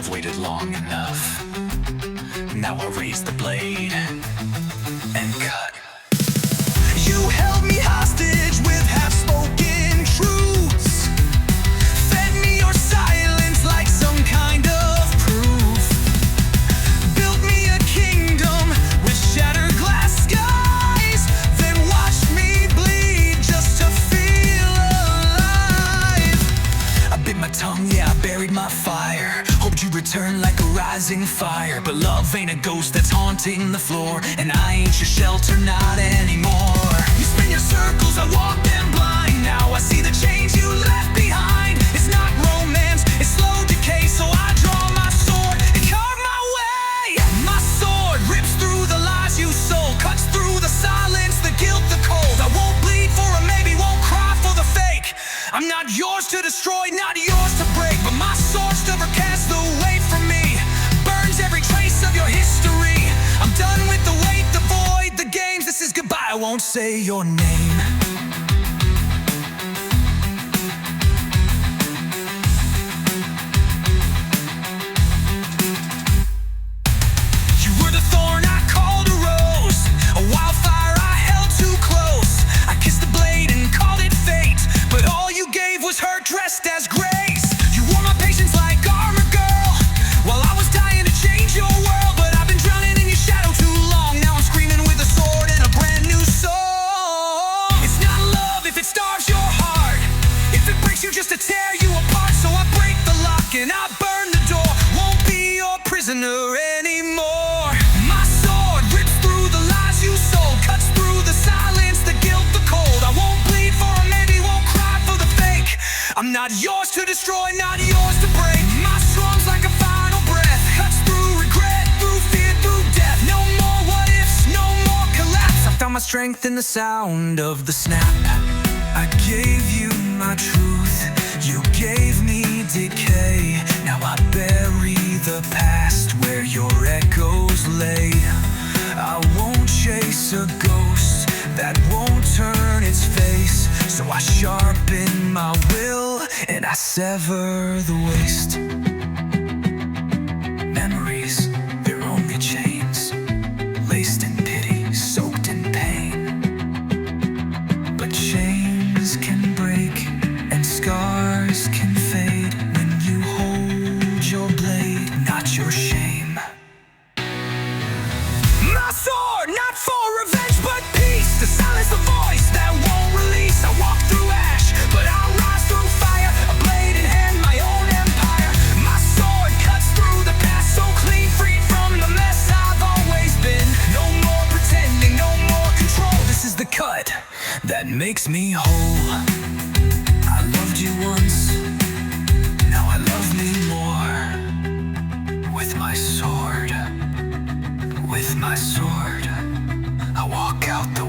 I've waited long enough. Now I'll raise the blade and cut. You held me hostage with half-spoken truths. Fed me your silence like some kind of proof. Built me a kingdom with shatterglass skies. Then watched me bleed just to feel alive. I bit my tongue, yeah, I buried my fire. Hoped you'd return like a rising fire. But love ain't a ghost that's haunting the floor, and I ain't your shelter, not anymore. You spin your circles, I walk them blind. Now I see the change you left behind. It's not romance, it's slow decay. So I draw my sword and carve my way. My sword rips through the lies you sold, cuts through the silence, the guilt, the cold. I won't bleed for a maybe, won't cry for the fake. I'm not yours to destroy, not yours to break. But my sword never casts away from me, burns every trace of your history. I'm done with the wait, the void, the games. This is goodbye, I won't say your name. You were the thorn I called a rose, a wildfire I held too close. I kissed the blade and called it fate, but all you gave was hurt dressed as grace. You wore my patience like armor, girl, while I was dying to change your world. But I've been drowning in your shadow too long. Now I'm screaming with a sword and a brand new song. It's not love if it starves your heart, if it breaks you just to tear you apart. So I break the lock and I burn the door. Won't be your prisoner anymore. My sword rips through the lies you sold, cuts through the silence, the guilt, the cold. I won't bleed for a maybe, won't cry for the fake. I'm not yours to destroy, not yours to break. My strong's like a final breath, cuts through regret, through fear, through death. No more what ifs, no more collapse. I found my strength in the sound of the snap. I gave you my truth, you gave me decay. Now I bury the past where your echoes lay. I won't chase a ghost that won't turn its face. So I sharpen my will and I sever the waste. Memories, they're only chains, laced in pity, soaked in pain. But chains can break and scars can fade when you hold your blade, not your shame. My sword, not for revenge but peace, to silence the voice that won't release. I walk through ash, but I'll rise through fire, a blade in hand, my own empire. My sword cuts through the past, so clean, freed from the mess I've always been. No more pretending, no more control. This is the cut that makes me whole. I loved you once, now I love me more. With my sword, I walk out the